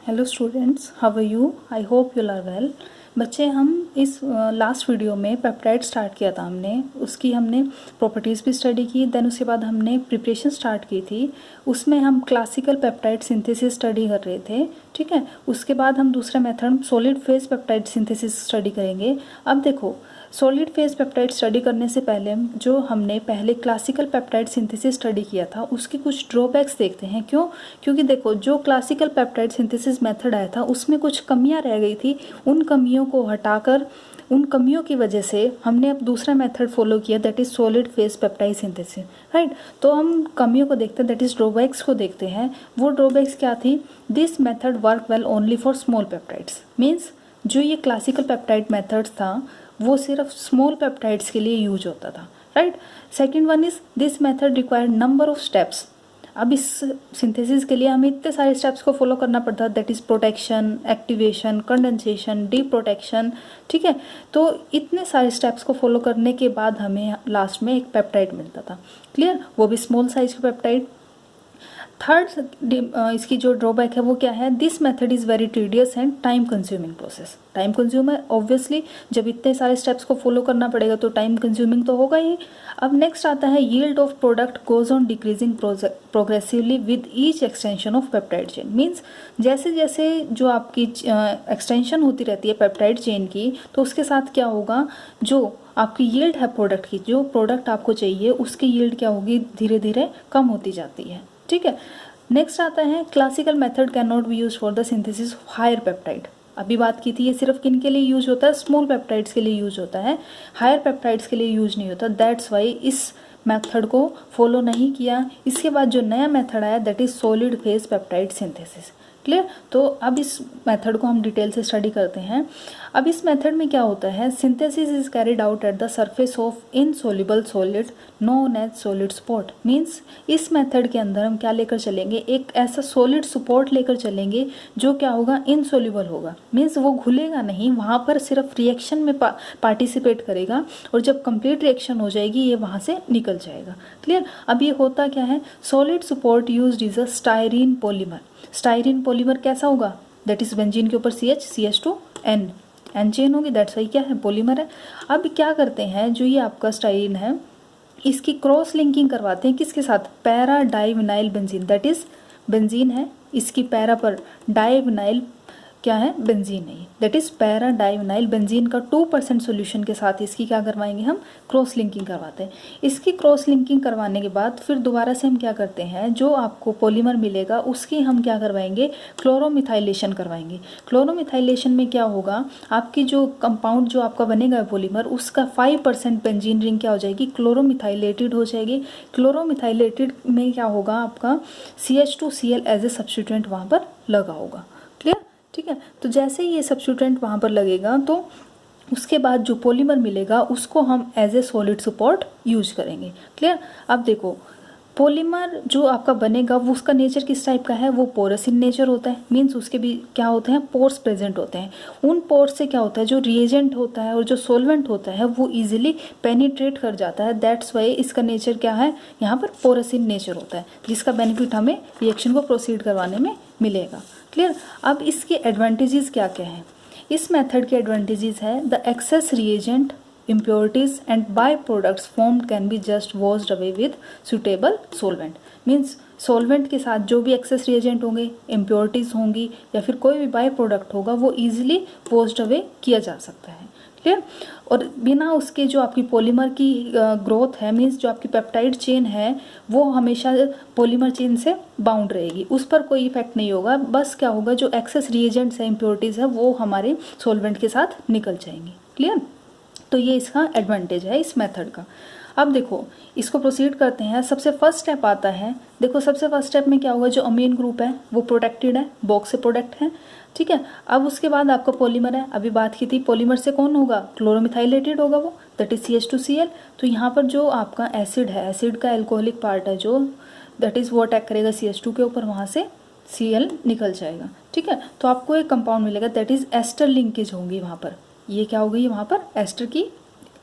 Hello students, how are you? I hope you are well. बच्चे, हम इस last video में पेप्टाइड स्टार्ट किया था हमने प्रॉपर्टीज़ भी स्टडी की। देन उसके बाद हमने प्रिपरेशन स्टार्ट की थी। उसमें हम क्लासिकल पेप्टाइड सिंथेसिस स्टडी कर रहे थे, ठीक है। उसके बाद हम दूसरा method solid phase peptide synthesis study करेंगे। अब देखो, सॉलिड फेज पेप्टाइड स्टडी करने से पहले जो हमने पहले क्लासिकल पेप्टाइड सिंथेसिस स्टडी किया था उसके कुछ ड्रॉबैक्स देखते हैं। क्यों? क्योंकि देखो, जो क्लासिकल पेप्टाइड सिंथेसिस मेथड आया था उसमें कुछ कमियां रह गई थी। उन कमियों को हटाकर, उन कमियों की वजह से हमने अब दूसरा मेथड फॉलो किया, that is solid phase peptide synthesis, right. तो हम कमियों को देखते हैं, दैट इज ड्रॉबैक्स को देखते हैं। वो ड्रॉबैक्स क्या थी? This method work well only for small peptides. Means जो ये क्लासिकल पेप्टाइड मेथड था वो सिर्फ स्मॉल पेप्टाइड्स के लिए यूज होता था, right. Second one is this method required number of steps. अब इस सिंथेसिस के लिए हमें इतने सारे स्टेप्स को फॉलो करना पड़ता है, that is protection, activation, condensation, D protection, ठीक है। तो इतने सारे स्टेप्स को फॉलो करने के बाद हमें लास्ट में एक पेप्टाइड मिलता था, क्लियर, वो भी स्मॉल साइज का पेप्टाइड। थर्ड इसकी जो ड्रॉबैक है वो क्या है? This method is very tedious and time consuming process. Time consumer, obviously जब इतने सारे स्टेप्स को फॉलो करना पड़ेगा तो टाइम कंज्यूमिंग तो होगा ही। अब नेक्स्ट आता है yield of product goes on decreasing progressively with each extension of peptide chain. Means जैसे जैसे जो आपकी एक्सटेंशन होती रहती है पेप्टाइड चेन की, तो उसके साथ क्या होगा, जो आपकी यील्ड है प्रोडक्ट की, जो प्रोडक्ट आपको चाहिए उसकी यील्ड क्या होगी, धीरे धीरे कम होती जाती है, ठीक है। नेक्स्ट आता है classical method can not be use for the synthesis of higher peptide. अभी बात की थी, ये सिर्फ किन के लिए यूज होता है? स्मॉल पेप्टाइड्स के लिए यूज होता है, हायर पेप्टाइड्स के लिए यूज नहीं होता। दैट्स वाई इस मेथड को फॉलो नहीं किया। इसके बाद जो नया मेथड आया that is solid phase peptide synthesis, clear. तो अब इस मेथड को हम डिटेल से स्टडी करते हैं। अब इस मेथड में क्या होता है? Synthesis is carried out at the surface of insoluble solid known as solid spot. Means इस मेथड के अंदर हम क्या लेकर चलेंगे? एक ऐसा सॉलिड स्पॉट लेकर चलेंगे जो क्या होगा, इनसोल्युबल होगा। मीन्स वो घुलेगा नहीं, वहाँ पर सिर्फ रिएक्शन में पार्टिसिपेट करेगा और जब कंप्लीट रिएक्शन हो जाएगी ये वहाँ से निकल जाएगा, क्लियर। अब ये होता क्या है? Solid support used is a styrene polymer. Styrene polymer कैसा होगा? दैट इज बेंजीन के ऊपर CH2N एन चेन होगी, दैट्स वाई क्या है, पॉलीमर है। अब क्या करते हैं, जो ये आपका स्टायरीन है इसकी क्रॉस लिंकिंग करवाते हैं किसके साथ? Para divinyl benzene, that is benzene है, इसकी पैरा पर डाइविनाइल क्या है, बेंजीन नहीं, that is para divinyl benzene का 2% सोल्यूशन के साथ इसकी क्या करवाएंगे, हम क्रॉस लिंकिंग करवाते हैं। इसकी क्रॉस लिंकिंग करवाने के बाद फिर दोबारा से हम क्या करते हैं, जो आपको पॉलीमर मिलेगा उसकी हम क्या करवाएंगे, क्लोरोमिथाइलेशन करवाएंगे। क्लोरोमिथाइलेशन में क्या होगा, आपकी जो कंपाउंड जो आपका बनेगा पॉलीमर उसका 5% बेंजीन रिंग क्या हो जाएगी, क्लोरोमिथाइलेटेड हो जाएगी। क्लोरोमिथाइलेटेड में क्या होगा, आपका CH2Cl एज ए सब्स्टिट्यूएंट वहाँ पर लगा होगा, क्लियर, ठीक है। तो जैसे ही ये सब्स्टिट्यूएंट वहाँ पर लगेगा तो उसके बाद जो पॉलीमर मिलेगा उसको हम as a solid support use करेंगे, क्लियर। अब देखो, पॉलीमर जो आपका बनेगा वो उसका नेचर किस टाइप का है, वो पोरस इन नेचर होता है। मीन्स उसके भी क्या होते हैं, पोर्स प्रेजेंट होते हैं। उन पोर्स से क्या होता है, जो रिएजेंट होता है और जो सोलवेंट होता है वो इजीली पेनिट्रेट कर जाता है। दैट्स वाई इसका नेचर क्या है, यहाँ पर पोरस इन नेचर होता है, जिसका बेनिफिट हमें रिएक्शन को प्रोसीड करवाने में मिलेगा, क्लियर। अब इसके एडवांटेजेस क्या क्या हैं? इस मेथड के एडवांटेजेस है the access reagent, impurities and byproducts formed can be just washed away with suitable solvent। Means solvent के साथ जो भी एक्सेस रिएजेंट होंगे, इम्प्योरिटीज़ होंगी या फिर कोई भी बाय प्रोडक्ट होगा वो इजीली वॉश्ड अवे किया जा सकता है, क्लियर। और बिना उसके जो आपकी पॉलीमर की ग्रोथ है, मीन्स जो आपकी पेप्टाइड चेन है वो हमेशा पॉलीमर चेन से बाउंड रहेगी, उस पर कोई इफेक्ट नहीं होगा। बस क्या होगा, जो एक्सेस रिएजेंट्स है, इम्प्योरिटीज़ है, वो हमारे सॉल्वेंट के साथ निकल जाएंगी, क्लियर। तो ये इसका एडवांटेज है इस मेथड का। अब देखो, इसको प्रोसीड करते हैं। सबसे फर्स्ट स्टेप आता है, देखो सबसे फर्स्ट स्टेप में क्या होगा, जो अमीन ग्रुप है वो प्रोटेक्टेड है, बॉक्स से प्रोटेक्ट है, ठीक है। अब उसके बाद आपका पॉलीमर है, अभी बात की थी पॉलीमर से कौन होगा, क्लोरोमिथाइलेटेड होगा वो, दैट इज CH2Cl। तो यहाँ पर जो आपका एसिड है, एसिड का एल्कोहलिक पार्ट है जो, दैट इज वो अटैक करेगा CH2 के ऊपर, वहाँ से Cl निकल जाएगा, ठीक है। तो आपको एक कंपाउंड मिलेगा, दैट इज एस्टर लिंकेज होंगी वहाँ पर, ये क्या हो गई, वहाँ पर एस्टर की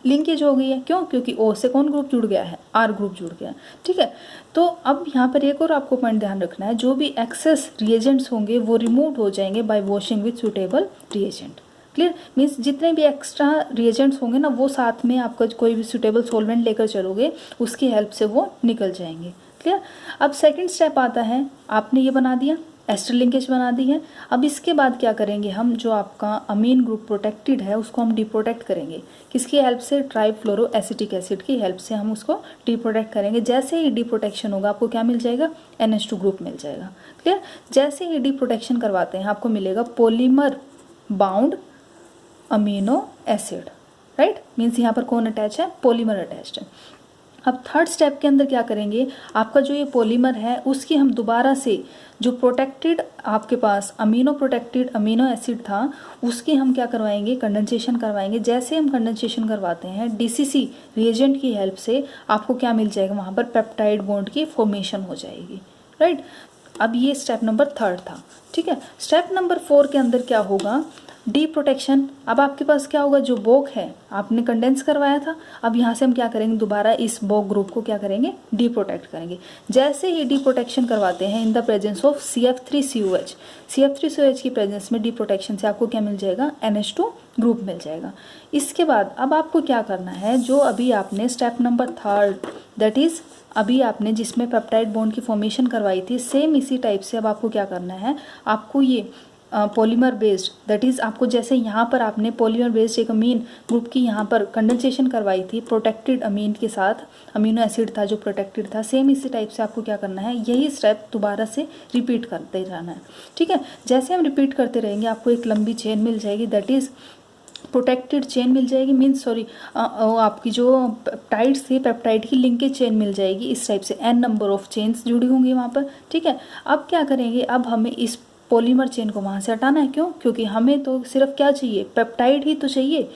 लिंकेज हो गई है। क्यों? क्योंकि O से कौन ग्रुप जुड़ गया है? R ग्रुप जुड़ गया है। ठीक है, तो अब यहाँ पर एक और आपको पॉइंट ध्यान रखना है, जो भी एक्सेस रिएजेंट्स होंगे वो रिमूव हो जाएंगे bye washing with suitable reagent. Clear? Means जितने भी एक्स्ट्रा रिएजेंट्स होंगे ना, वो साथ में आपका कोई भी सुटेबल सॉल्वेंट लेकर चलोगे, उसकी हेल्प से वो निकल जाएंगे। क्लियर? अब सेकंड स्टेप आता है, आपने ये बना दिया, एस्टर लिंकेज बना दी है। अब इसके बाद क्या करेंगे हम, जो आपका अमीन ग्रुप प्रोटेक्टेड है उसको हम डिप्रोटेक्ट करेंगे। किसकी हेल्प से? ट्राइफ्लोरो एसिटिक एसिड की हेल्प से हम उसको डिप्रोटेक्ट करेंगे। जैसे ही डिप्रोटेक्शन होगा आपको क्या मिल जाएगा? NH2 ग्रुप मिल जाएगा। क्लियर? जैसे ही डिप्रोटेक्शन करवाते हैं आपको मिलेगा polymer bound amino acid. Right? Means यहाँ पर कौन अटैच है? पॉलीमर अटैच्ड है। अब थर्ड स्टेप के अंदर क्या करेंगे, आपका जो ये पॉलीमर है उसकी हम दोबारा से जो प्रोटेक्टेड आपके पास अमीनो प्रोटेक्टेड अमीनो एसिड था उसकी हम क्या करवाएंगे? कंडेंसेशन करवाएंगे। जैसे हम कंडेंसेशन करवाते हैं DCC रिएजेंट की हेल्प से आपको क्या मिल जाएगा? वहाँ पर पेप्टाइड बॉन्ड की फॉर्मेशन हो जाएगी। राइट? अब ये स्टेप नंबर 3 था। ठीक है, स्टेप नंबर 4 के अंदर क्या होगा? D protection. अब आपके पास क्या होगा? जो बोक है आपने कंडेंस करवाया था, अब यहाँ से हम क्या करेंगे? दोबारा इस बोक ग्रुप को क्या करेंगे? डी प्रोटेक्ट करेंगे। जैसे ही डी प्रोटेक्शन करवाते हैं in the presence of CF3COH, CF3COH की प्रेजेंस में डी प्रोटेक्शन से आपको क्या मिल जाएगा? NH2 ग्रुप मिल जाएगा। इसके बाद अब आपको क्या करना है, जो अभी आपने स्टेप नंबर 3 दैट इज अभी आपने जिसमें पेप्टाइड बॉन्ड की फॉर्मेशन करवाई थी, सेम इसी टाइप से अब आपको क्या करना है, आपको ये पॉलीमर बेस्ड दैट इज़ आपको जैसे यहाँ पर आपने पॉलीमर बेस्ड एक अमीन ग्रुप की यहाँ पर कंडेंसेशन करवाई थी प्रोटेक्टेड अमीन के साथ, अमीनो एसिड था जो प्रोटेक्टेड था, सेम इसी टाइप से आपको क्या करना है, यही स्टेप दोबारा से रिपीट करते रहना है। ठीक है, जैसे हम रिपीट करते रहेंगे आपको एक लंबी चेन मिल जाएगी, दैट इज़ प्रोटेक्टेड चेन मिल जाएगी, मीन्स सॉरी आपकी जो पेप्टाइड्स थी पेप्टाइड की लिंकेज चेन मिल जाएगी। इस टाइप से n नंबर ऑफ चेन्स जुड़ी होंगी वहाँ पर। ठीक है, अब क्या करेंगे, अब हमें इस पॉलीमर चेन को वहाँ से हटाना है। क्यों? क्योंकि हमें तो सिर्फ क्या चाहिए? पेप्टाइड ही तो चाहिए।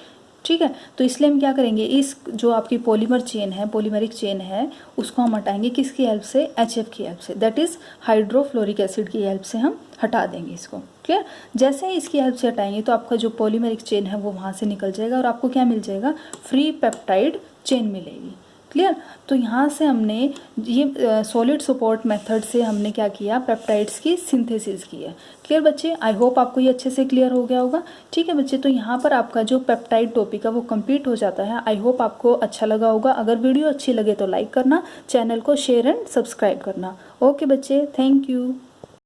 ठीक है, तो इसलिए हम क्या करेंगे, इस जो आपकी पॉलीमर चेन है, पॉलीमरिक चेन है, उसको हम हटाएंगे किसकी हेल्प से? HF की हेल्प से, दैट इज हाइड्रोफ्लोरिक एसिड की हेल्प से हम हटा देंगे इसको। क्लियर? जैसे ही इसकी हेल्प से हटाएंगे तो आपका जो पॉलीमरिक चेन है वो वहाँ से निकल जाएगा और आपको क्या मिल जाएगा? फ्री पेप्टाइड चेन मिलेगी। क्लियर? तो यहाँ से हमने ये सॉलिड सपोर्ट मेथड से हमने क्या किया? पेप्टाइड्स की सिंथेसिस की है। क्लियर बच्चे? आई होप आपको ये अच्छे से क्लियर हो गया होगा। ठीक है बच्चे, तो यहाँ पर आपका जो पेप्टाइड टॉपिक है वो कंप्लीट हो जाता है। आई होप आपको अच्छा लगा होगा। अगर वीडियो अच्छी लगे तो लाइक करना, चैनल को शेयर एंड सब्सक्राइब करना। ओके बच्चे, थैंक यू।